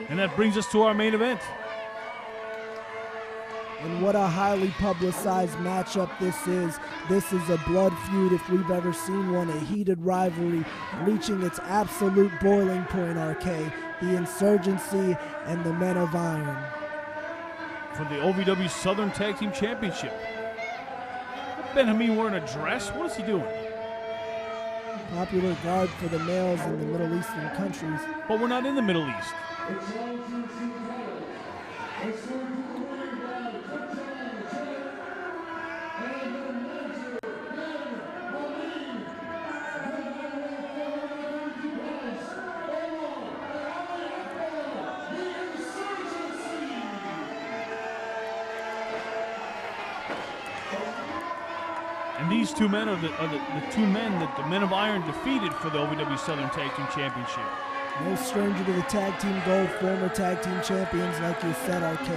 And that brings us to our main event. And what a highly publicized matchup this is. This is a blood feud if we've ever seen one, a heated rivalry reaching its absolute boiling point, RK. The Insurgency and the Men of Iron. For the OVW Southern Tag Team Championship. Ben Hameen wearing a dress? What is he doing? Popular garb for the males in the Middle Eastern countries. But we're not in the Middle East. And these two men are the two men that the Men of Iron defeated for the OVW Southern Tag Team Championship. No stranger to the tag team gold, former tag team champions, like you said, RK.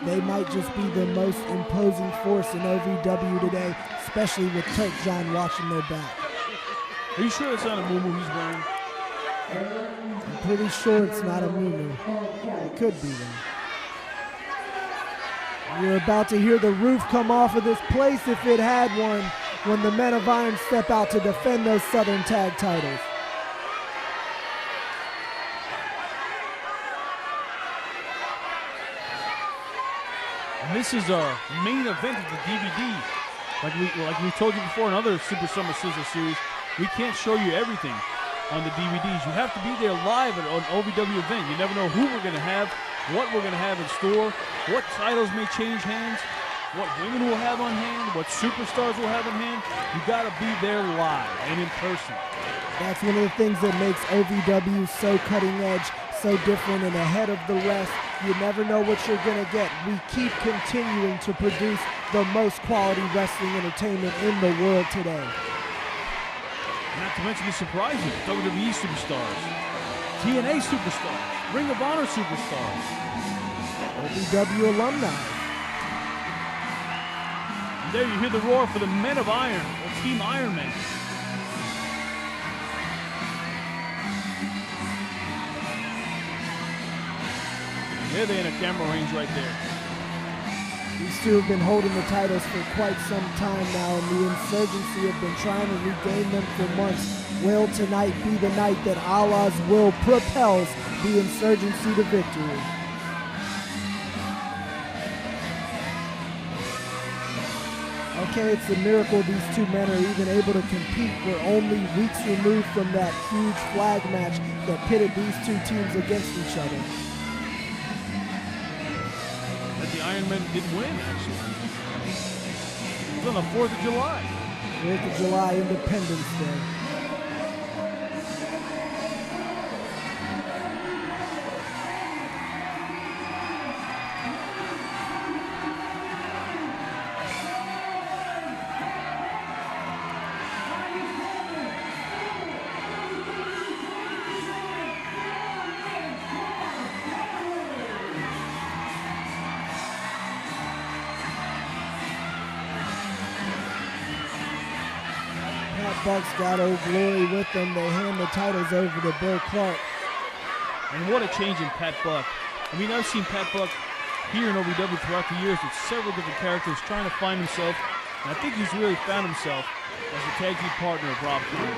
They might just be the most imposing force in OVW today, especially with Turk John watching their back. Are you sure it's not a muumuu he's wearing? I'm pretty sure it's not a muumuu. It could be, though. You're about to hear the roof come off of this place if it had one when the Men of Iron step out to defend those Southern Tag titles. And this is our main event of the DVD. Like we told you before in other Super Summer Sizzler series, we can't show you everything on the DVDs. You have to be there live at an OVW event. You never know who we're going to have, what we're going to have in store, what titles may change hands, what women we'll have on hand, what superstars we'll have on hand. You got to be there live and in person. That's one of the things that makes OVW so cutting edge, so different and ahead of the rest. You never know what you're going to get. We keep continuing to produce the most quality wrestling entertainment in the world today. Not to mention the surprises, WWE superstars, TNA superstars, Ring of Honor superstars, OVW alumni. And there you hear the roar for the Men of Iron, or Team Iron Man. There they in a camera range right there. These two have been holding the titles for quite some time now, and the Insurgency have been trying to regain them for months. Will tonight be the night that Allah's will propels the Insurgency to victory? Okay, it's a miracle these two men are even able to compete. We're only weeks removed from that huge flag match that pitted these two teams against each other. The Iron Men did win, actually. It was on the 4th of July. 4th of July, Independence Day. Bucks got Old Glory with them. They hand the titles over to Bill Clark. And what a change in Pat Buck. I mean, I've seen Pat Buck here in OVW throughout the years with several different characters trying to find himself. And I think he's really found himself as a tag team partner of Rob Conway.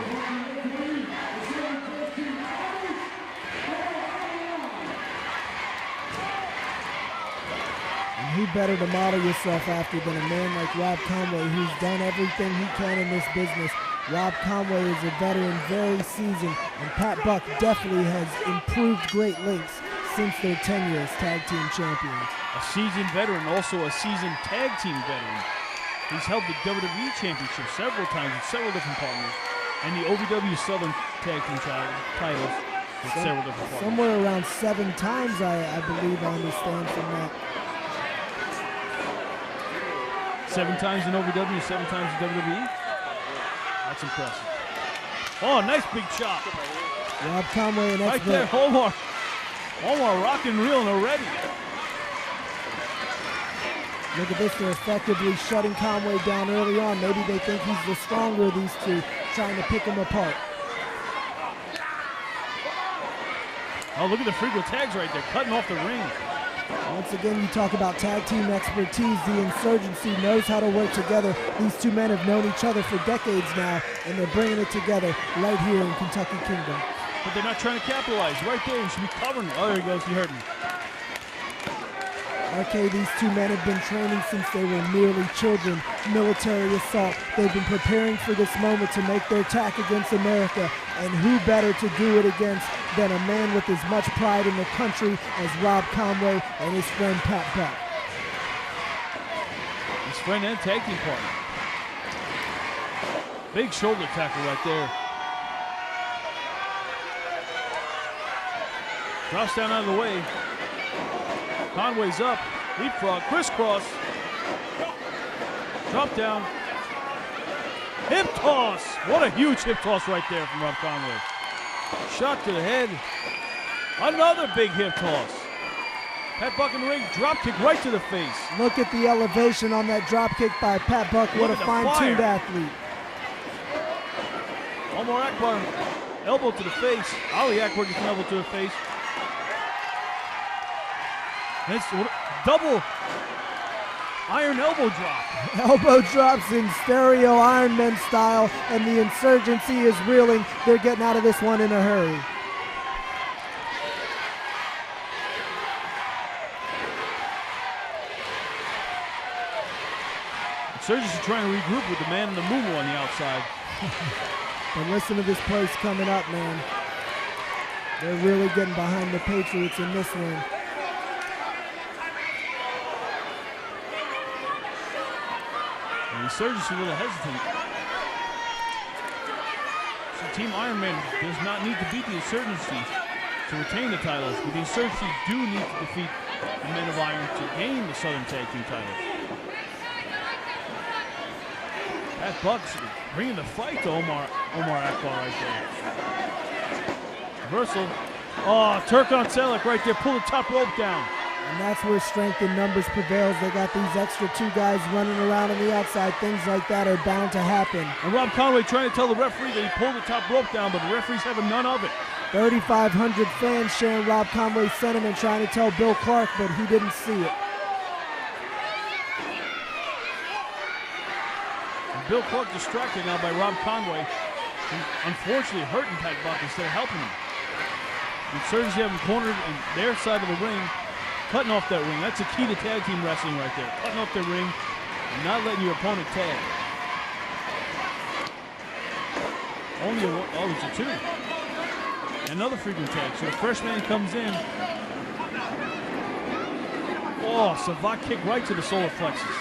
And who better to model yourself after than a man like Rob Conway, who's done everything he can in this business. Rob Conway is a veteran, very seasoned, and Pat Buck definitely has improved great lengths since their tenure as tag team champions. A seasoned veteran, also a seasoned tag team veteran. He's held the WWE Championship several times with several different partners, and the OVW Southern Tag Team titles with several different partners. Somewhere around 7 times, I believe I understand from that. 7 times in OVW, 7 times in WWE? That's impressive. Oh, nice big chop. Rob Conway, an expert. Right there, Omar rocking and reeling already. Look at this, they're effectively shutting Conway down early on. Maybe they think he's the stronger of these two, trying to pick him apart. Oh, look at the frequent tags right there, cutting off the ring. Once again, you talk about tag team expertise. The Insurgency knows how to work together. These two men have known each other for decades now, and they're bringing it together right here in Kentucky Kingdom. But they're not trying to capitalize. Right there, you should be covering it. Oh, there he goes. He hurt him. Okay, these two men have been training since they were merely children. Military assault. They've been preparing for this moment to make their attack against America. And who better to do it against than a man with as much pride in the country as Rob Conway and his friend Pat Buck. His friend and tag team partner. Big shoulder tackle right there. Drops down out of the way. Conway's up. Leapfrog. Crisscross. Drop down. Hip toss. What a huge hip toss right there from Rob Conway. Shot to the head. Another big hip toss. Pat Buck in the ring. Drop kick right to the face. Look at the elevation on that drop kick by Pat Buck. What a fine-tuned athlete. Omar Akbar. Elbow to the face. Ali Akbar gets an elbow to the face. It's double iron elbow drop. Elbow drops in stereo Iron Man style, and the Insurgency is reeling. They're getting out of this one in a hurry. Insurgency trying to regroup with the man in the moo on the outside. But listen to this place coming up, man. They're really getting behind the Patriots in this one. The Insurgency a little hesitant. So Team Iron Man does not need to beat the Insurgency to retain the titles, but the Insurgency do need to defeat the Men of Iron to gain the Southern Tag Team titles. Pat Buck's bringing the fight to Omar Akbar right there. Reversal. Oh, Turk on Selleck right there. Pull the top rope down. And that's where strength in numbers prevails. They got these extra two guys running around on the outside. Things like that are bound to happen. And Rob Conway trying to tell the referee that he pulled the top rope down, but the referee's having none of it. 3,500 fans sharing Rob Conway's sentiment, trying to tell Bill Clark, but he didn't see it. And Bill Clark distracted now by Rob Conway, who unfortunately hurting Pat Buck instead of helping him. The Insurgency have him cornered on their side of the ring, cutting off that ring. That's a key to tag team wrestling right there. Cutting off the ring and not letting your opponent tag. Only it's a two. Another frequent tag. So the first man comes in. Oh, Savate kick right to the solar plexus.